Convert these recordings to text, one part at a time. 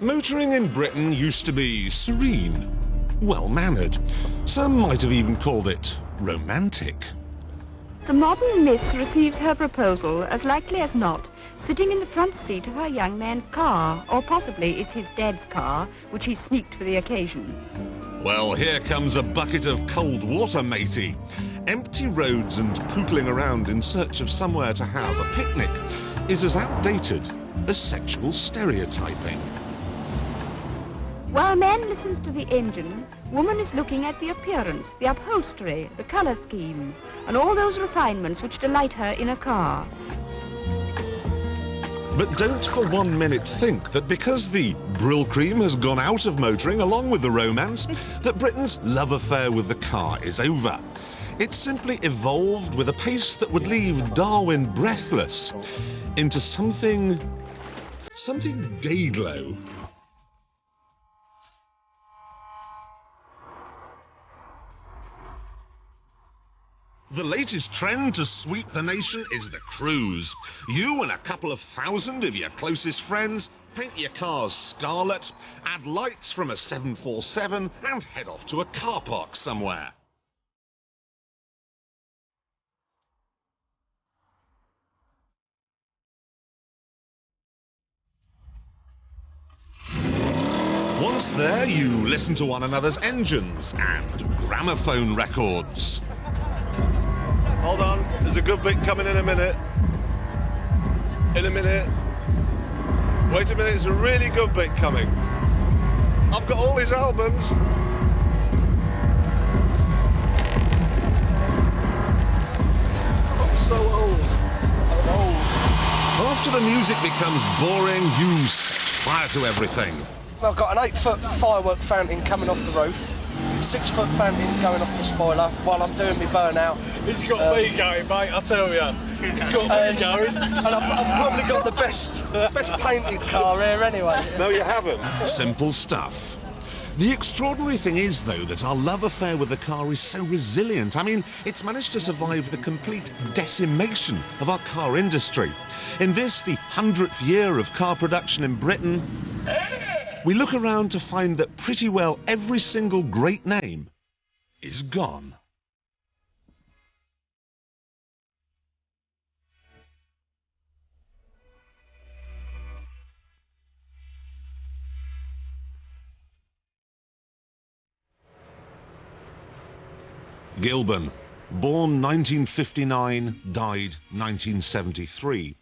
Motoring in Britain used to be Serene, well-mannered. Some might have even called it romantic. The modern miss receives her proposal, as likely as not, sitting in the front seat of her young man's car, or possibly it's his dad's car, which he sneaked for the occasion. Well, here comes a bucket of cold water, matey. Empty roads and pootling around in search of somewhere to have a picnic is as outdated as sexual stereotyping. While man listens to the engine, woman is looking at the appearance, the upholstery, the colour scheme, and all those refinements which delight her in a car. But don't for 1 minute think that because the Brill cream has gone out of motoring along with the romance, that Britain's love affair with the car is over. It simply evolved with a pace that would leave Darwin breathless into something Dayglow. The latest trend to sweep the nation is the cruise. You and a couple of thousand of your closest friends paint your cars scarlet, add lights from a 747 and head off to a car park somewhere. Once there, you listen to one another's engines and gramophone records. Hold on, there's a good bit coming in a minute. In a minute. Wait a minute, there's a really good bit coming. I've got all his albums. I'm so old. I'm old. After the music becomes boring, you set fire to everything. I've got an 8-foot firework fountain coming off the roof. 6-foot fountain going off the spoiler while I'm doing my burnout. He's got me going, mate, I tell you. He's got me going. And I've probably got the best painted car here anyway. No, you haven't. Simple stuff. The extraordinary thing is, though, that our love affair with the car is so resilient. I mean, it's managed to survive the complete decimation of our car industry. In this, the 100th year of car production in Britain, we look around to find that pretty well every single great name is gone. Gilbert, born 1959, died 1973.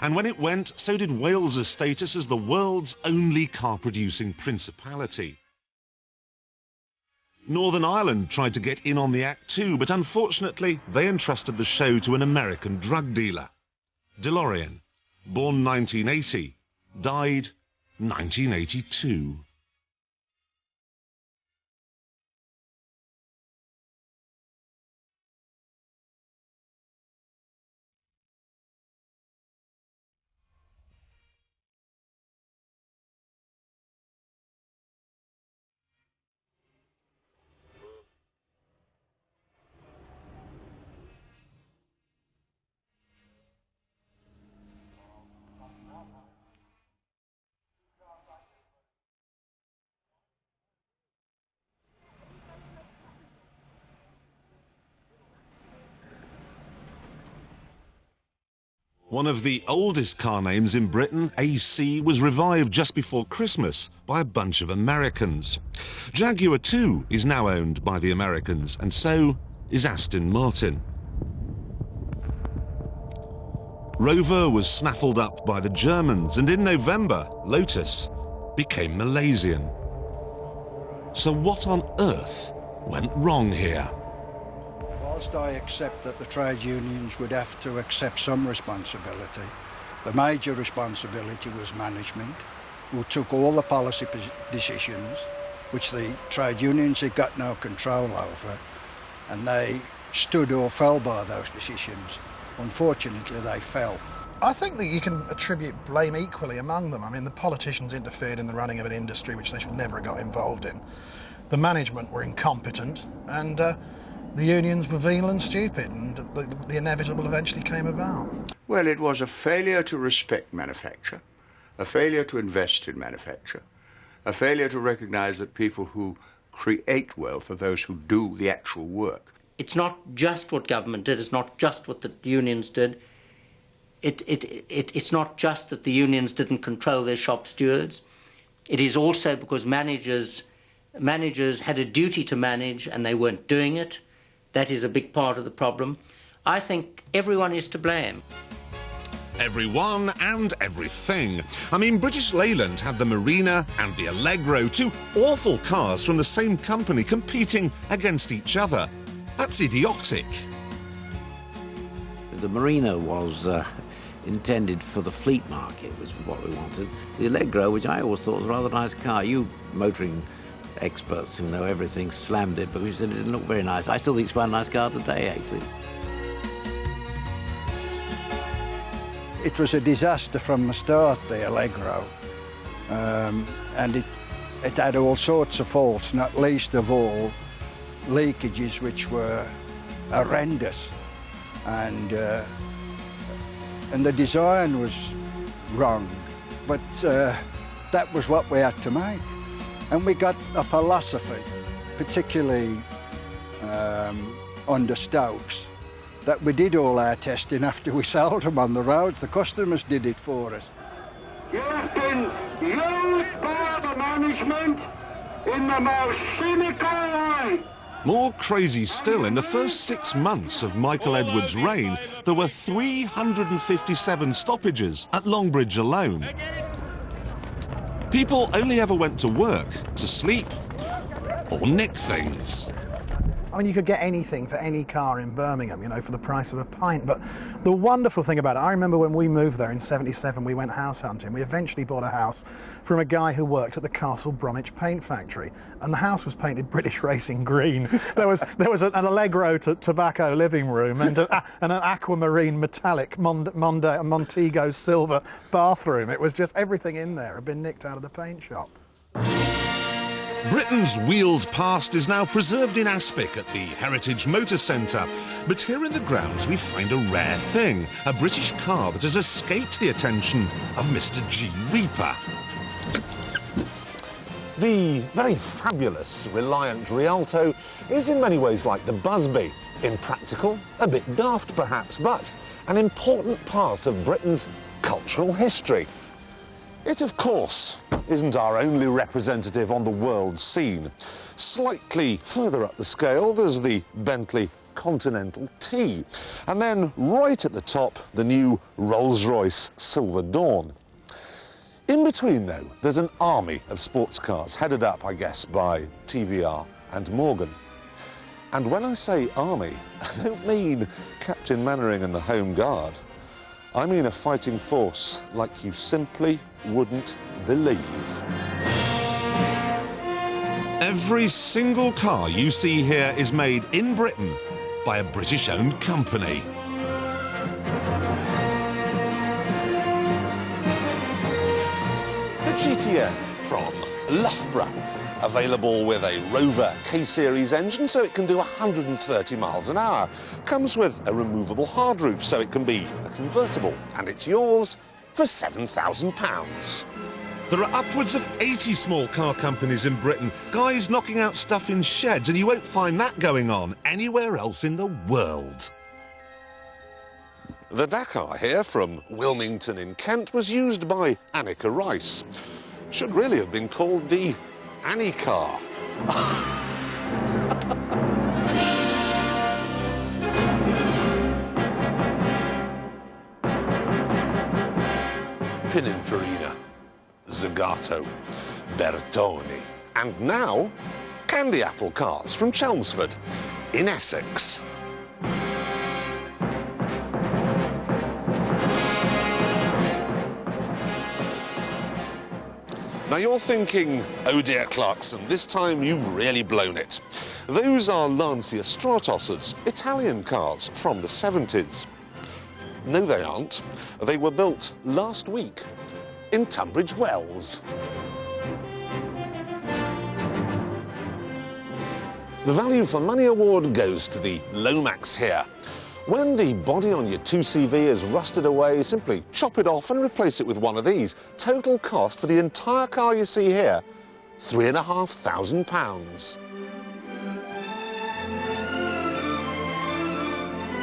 And when it went, so did Wales's status as the world's only car-producing principality. Northern Ireland tried to get in on the act too, but unfortunately they entrusted the show to an American drug dealer. DeLorean, born 1980, died 1982. One of the oldest car names in Britain, AC, was revived just before Christmas by a bunch of Americans. Jaguar too is now owned by the Americans, and so is Aston Martin. Rover was snaffled up by the Germans, and in November, Lotus became Malaysian. So what on earth went wrong here? Whilst I accept that the trade unions would have to accept some responsibility, the major responsibility was management, who took all the policy decisions, which the trade unions had got no control over, and they stood or fell by those decisions. Unfortunately, they fell. I think that you can attribute blame equally among them. I mean, the politicians interfered in the running of an industry which they should never have got involved in. The management were incompetent, and the unions were venal and stupid, and the inevitable eventually came about. Well, it was a failure to respect manufacture, a failure to invest in manufacture, a failure to recognise that people who create wealth are those who do the actual work. It's not just what government did, it's not just what the unions did. It's not just that the unions didn't control their shop stewards. It is also because managers had a duty to manage and they weren't doing it. That is a big part of the problem. I think everyone is to blame. Everyone and everything. I mean, British Leyland had the Marina and the Allegro, two awful cars from the same company competing against each other. That's idiotic. The Marina was intended for the fleet market, was what we wanted. The Allegro, which I always thought was a rather nice car, you motoring experts who know everything slammed it because you said it didn't look very nice. I still think it's quite a nice car today, actually. It was a disaster from the start, the Allegro, and it had all sorts of faults, not least of all leakages which were horrendous, and the design was wrong, but that was what we had to make. And we got a philosophy, particularly under Stokes, that we did all our testing after we sold them on the roads. The customers did it for us. You've been used by the management in the most cynical way. More crazy still, in the first 6 months of Michael Edwards' reign, there were 357 stoppages at Longbridge alone. People only ever went to work, to sleep, or nick things. I mean, you could get anything for any car in Birmingham, you know, for the price of a pint. But the wonderful thing about it, I remember when we moved there in '77, we went house hunting. We eventually bought a house from a guy who worked at the Castle Bromwich paint factory. And the house was painted British Racing green. There was an Allegro tobacco living room and an aquamarine metallic Montego silver bathroom. It was just everything in there had been nicked out of the paint shop. Britain's wheeled past is now preserved in Aspic at the Heritage Motor Centre. But here in the grounds we find a rare thing, a British car that has escaped the attention of Mr. G. Reaper. The very fabulous Reliant Rialto is in many ways like the Busby. Impractical, a bit daft perhaps, but an important part of Britain's cultural history. It, of course, isn't our only representative on the world scene. Slightly further up the scale, there's the Bentley Continental T. And then, right at the top, the new Rolls-Royce Silver Dawn. In between, though, there's an army of sports cars, headed up, I guess, by TVR and Morgan. And when I say army, I don't mean Captain Mannering and the Home Guard. I mean a fighting force like you simply wouldn't believe. Every single car you see here is made in Britain by a British-owned company. The GTN from Loughborough, available with a Rover K-Series engine so it can do 130 miles an hour. Comes with a removable hard roof so it can be a convertible, and it's yours for £7,000. There are upwards of 80 small car companies in Britain, guys knocking out stuff in sheds, and you won't find that going on anywhere else in the world. The Dakar here from Wilmington in Kent was used by Annika Rice. Should really have been called the Annie car. Pininfarina, Zagato, Bertoni, and now candy apple cars from Chelmsford in Essex. Now you're thinking, oh dear Clarkson, this time you've really blown it. Those are Lancia Stratos's, Italian cars from the 70s. No, they aren't. They were built last week in Tunbridge Wells. The Value for Money award goes to the Lomax here. When the body on your 2CV is rusted away, simply chop it off and replace it with one of these. Total cost for the entire car you see here, £3,500.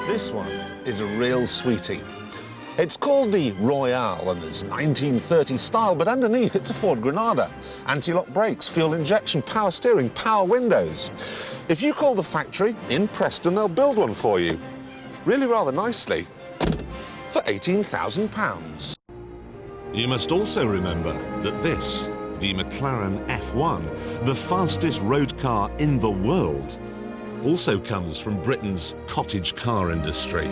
This one is a real sweetie. It's called the Royale and there's 1930 style, but underneath it's a Ford Granada. Anti-lock brakes, fuel injection, power steering, power windows. If you call the factory in Preston, they'll build one for you. Really rather nicely, for £18,000. You must also remember that this, the McLaren F1, the fastest road car in the world, also comes from Britain's cottage car industry.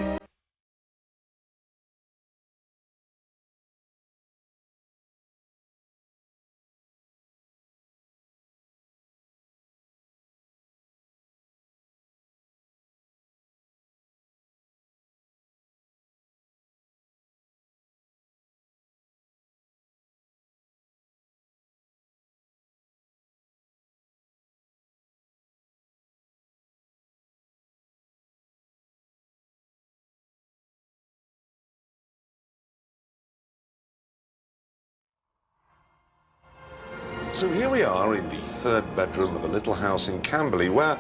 So here we are in the third bedroom of a little house in Camberley where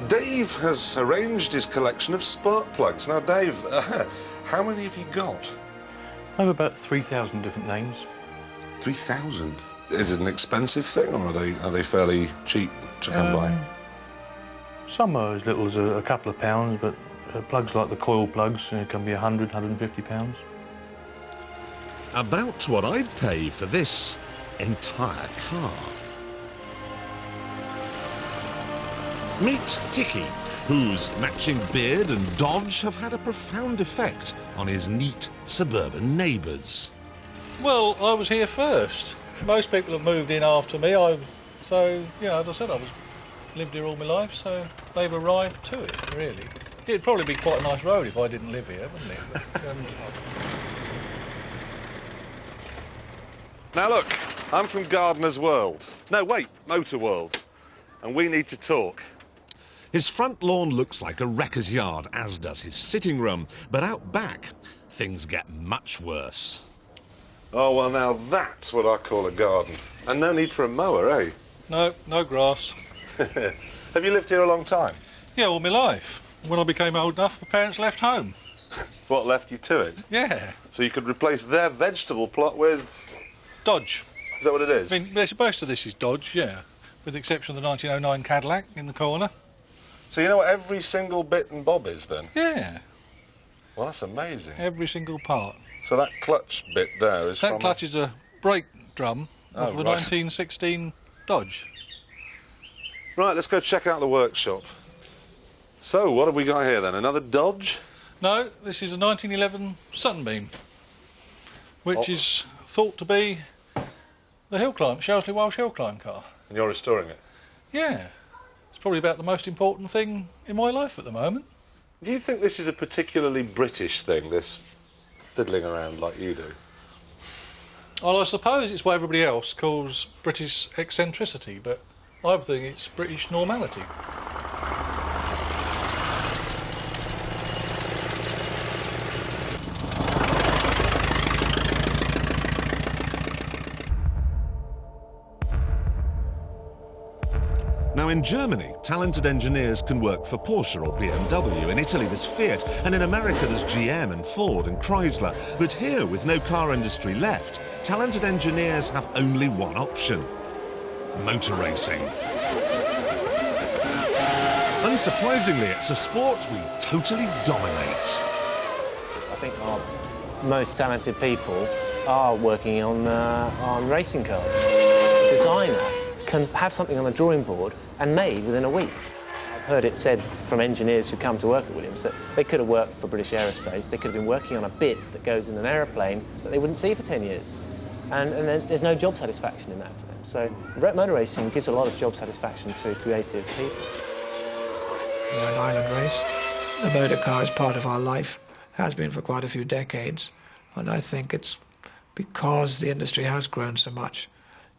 Dave has arranged his collection of spark plugs. Now, Dave, how many have you got? I have about 3,000 different names. 3,000? Is it an expensive thing or are they fairly cheap to come by? Some are as little as a couple of pounds, but plugs like the coil plugs can be 100, 150 pounds. About what I'd pay for this entire car. Meet Hickey, whose matching beard and dodge have had a profound effect on his neat suburban neighbours. Well, I was here first. Most people have moved in after me, so, you know, as I said, I lived here all my life, so they've arrived to it, really. It'd probably be quite a nice road if I didn't live here, wouldn't it? But, Now look, I'm from Gardener's World. No, wait, Motorworld. And we need to talk. His front lawn looks like a wrecker's yard, as does his sitting room. But out back, things get much worse. Oh, well, now that's what I call a garden. And no need for a mower, eh? no grass. Have you lived here a long time? Yeah, all my life. When I became old enough, my parents left home. What left you to it? Yeah. So you could replace their vegetable plot with... Dodge. Is that what it is? I mean, most of this is Dodge, yeah, with the exception of the 1909 Cadillac in the corner. So you know what every single bit and bob is, then? Yeah. Well, that's amazing. Every single part. So that clutch bit there is That clutch is a brake drum of the 1916 Dodge. Right, let's go check out the workshop. So, what have we got here, then? Another Dodge? No, this is a 1911 Sunbeam, which is thought to be the Shelsley Welsh hill climb car. And you're restoring it? Yeah. It's probably about the most important thing in my life at the moment. Do you think this is a particularly British thing, this fiddling around like you do? Well, I suppose it's what everybody else calls British eccentricity, but I think it's British normality. Now, in Germany, talented engineers can work for Porsche or BMW. In Italy, there's Fiat. And in America, there's GM and Ford and Chrysler. But here, with no car industry left, talented engineers have only one option: motor racing. Unsurprisingly, it's a sport we totally dominate. I think our most talented people are working on racing cars. A designer can have something on the drawing board and made within a week. I've heard it said from engineers who come to work at Williams that they could have worked for British Aerospace, they could have been working on a bit that goes in an aeroplane that they wouldn't see for 10 years. And then there's no job satisfaction in that for them. So motor racing gives a lot of job satisfaction to creative people. We're an island race. The motor car is part of our life, has been for quite a few decades. And I think it's because the industry has grown so much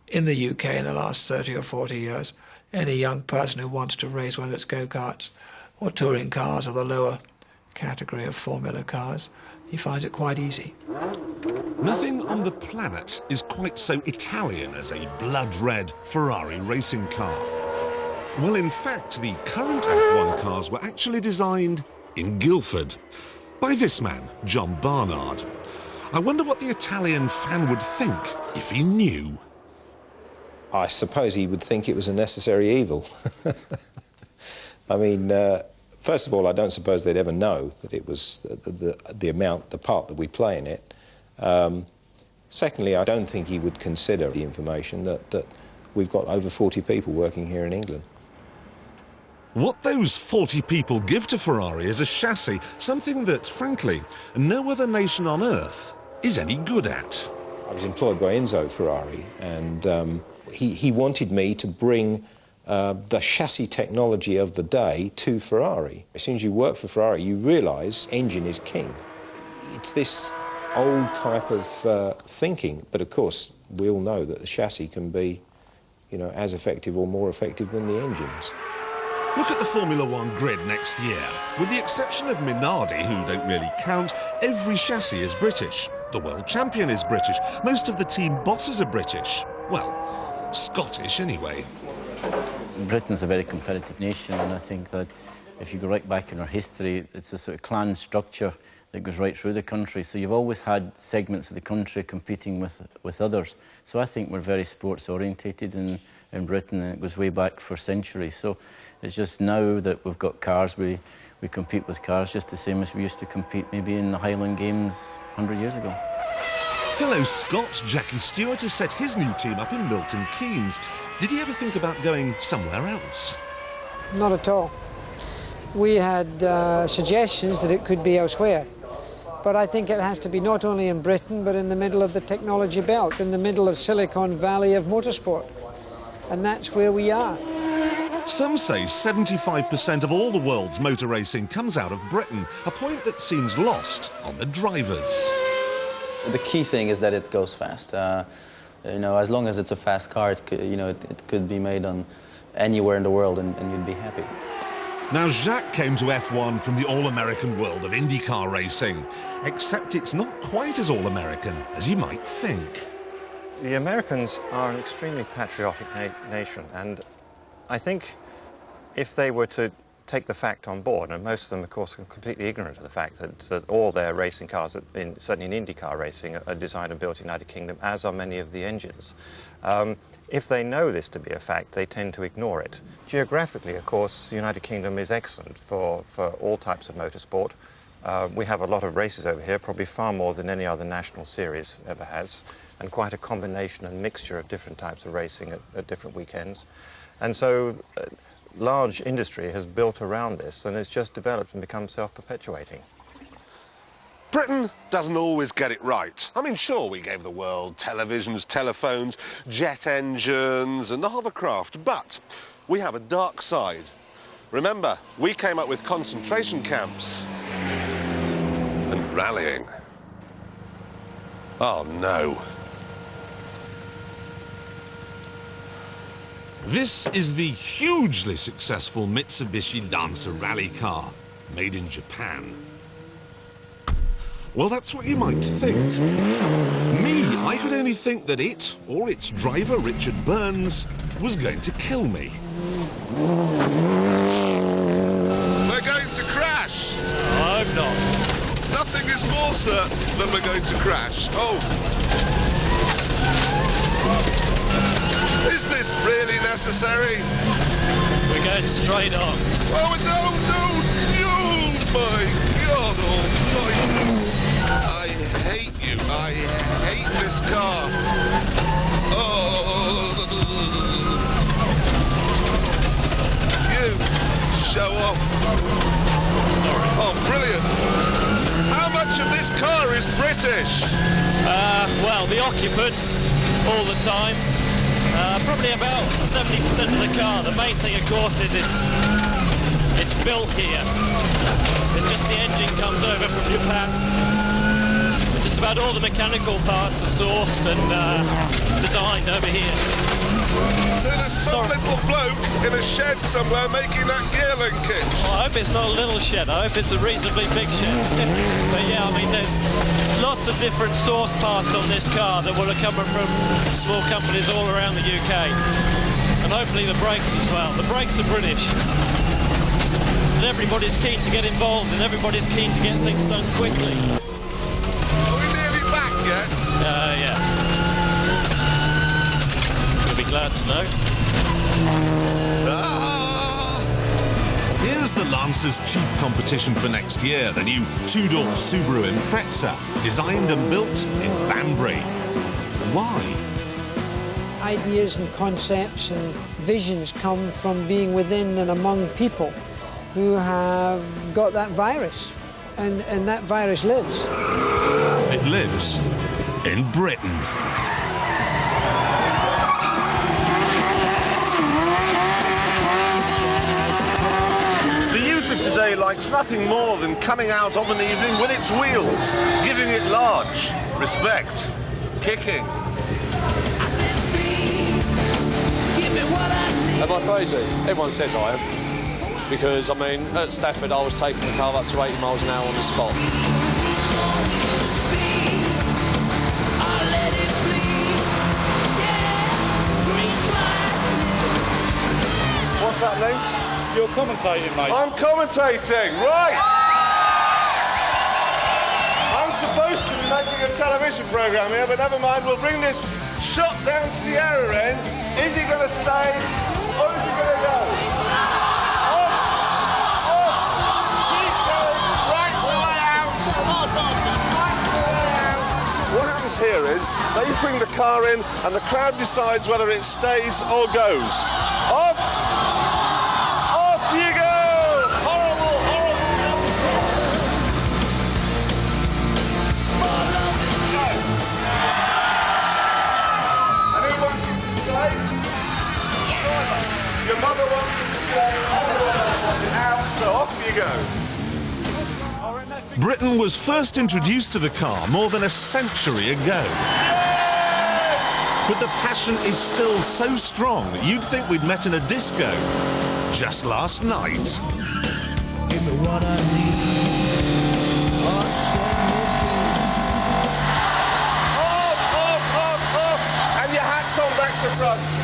in the UK in the last 30 or 40 years. Any young person who wants to race, whether it's go-karts or touring cars or the lower category of Formula cars, he finds it quite easy. Nothing on the planet is quite so Italian as a blood-red Ferrari racing car. Well, in fact, the current F1 cars were actually designed in Guildford by this man, John Barnard. I wonder what the Italian fan would think if he knew. I suppose he would think it was a necessary evil. I mean, first of all, I don't suppose they'd ever know that it was the part that we play in it. Secondly, I don't think he would consider the information that we've got over 40 people working here in England. What those 40 people give to Ferrari is a chassis, something that, frankly, no other nation on Earth is any good at. I was employed by Enzo Ferrari, and he wanted me to bring the chassis technology of the day to Ferrari. As soon as you work for Ferrari, you realise engine is king. It's this old type of thinking, but of course, we all know that the chassis can be, you know, as effective or more effective than the engines. Look at the Formula One grid next year. With the exception of Minardi, who don't really count, every chassis is British. The world champion is British. Most of the team bosses are British. Well, Scottish anyway. Britain's a very competitive nation, and I think that if you go right back in our history, it's a sort of clan structure that goes right through the country. So you've always had segments of the country competing with others. So I think we're very sports orientated in Britain, and it goes way back for centuries. So it's just now that we've got cars, we compete with cars just the same as we used to compete maybe in the Highland Games 100 years ago. Fellow Scot Jackie Stewart has set his new team up in Milton Keynes. Did he ever think about going somewhere else? Not at all. We had suggestions that it could be elsewhere. But I think it has to be not only in Britain, but in the middle of the technology belt, in the middle of Silicon Valley of motorsport. And that's where we are. Some say 75% of all the world's motor racing comes out of Britain, a point that seems lost on the drivers. The key thing is that it goes fast. You know, as long as it's a fast car, it could be made on anywhere in the world, and you'd be happy. Now, Jacques came to F1 from the all-American world of IndyCar racing, except it's not quite as all-American as you might think. The Americans are an extremely patriotic nation, and I think if they were to take the fact on board, and most of them, of course, are completely ignorant of the fact that all their racing cars, certainly in IndyCar racing, are designed and built in the United Kingdom, as are many of the engines. If they know this to be a fact, they tend to ignore it. Geographically, of course, the United Kingdom is excellent for all types of motorsport. We have a lot of races over here, probably far more than any other national series ever has, and quite a combination and mixture of different types of racing at different weekends. And so large industry has built around this, and it's just developed and become self-perpetuating. Britain doesn't always get it right. I mean, sure, we gave the world televisions, telephones, jet engines and the hovercraft, but we have a dark side. Remember, we came up with concentration camps and rallying. Oh, no. This is the hugely successful Mitsubishi Lancer rally car, made in Japan. Well, that's what you might think. Me, I could only think that it, or its driver, Richard Burns, was going to kill me. We're going to crash! I hope not. Nothing is more certain than we're going to crash. Oh! Is this really necessary? We're going straight on. Oh, no, my God almighty. I hate you. I hate this car. Oh. You show off. Sorry. Oh, brilliant. How much of this car is British? Well, the occupants all the time. Probably about 70% of the car. The main thing, of course, is it's built here. It's just the engine comes over from Japan. But just about all the mechanical parts are sourced and designed over here. So there's some little bloke in a shed somewhere making that gear linkage. Well, I hope it's not a little shed. I hope it's a reasonably big shed. But yeah, I mean, there's lots of different source parts on this car that will have come from small companies all around the UK. And hopefully the brakes as well. The brakes are British. And everybody's keen to get involved and everybody's keen to get things done quickly. Are we nearly back yet? Yeah. You'll be glad to know. Here's the Lancer's chief competition for next year, the new two-door Subaru Impreza, designed and built in Banbury. Why? Ideas and concepts and visions come from being within and among people who have got that virus, and that virus lives. It lives in Britain. The youth of today likes nothing more than coming out of an evening with its wheels, giving it large respect, kicking. Am I crazy? Everyone says I am. Because, I mean, at Stafford I was taking the car up to 80 miles an hour on the spot. What's happening? You're commentating, mate. I'm commentating, right! I'm supposed to be making a television programme here, but never mind, we'll bring this shot down Sierra in. Is he going to stay, or is he going to go? What happens here is they bring the car in and the crowd decides whether it stays or goes. Off! Off you go! Horrible, And who wants you to stay? Your mother wants you to stay, everyone else wants it out, so off you go. Britain was first introduced to the car more than a century ago. But the passion is still so strong that you'd think we'd met in a disco just last night. Give me what I need. Off, off, off, off! And your hats on back to front.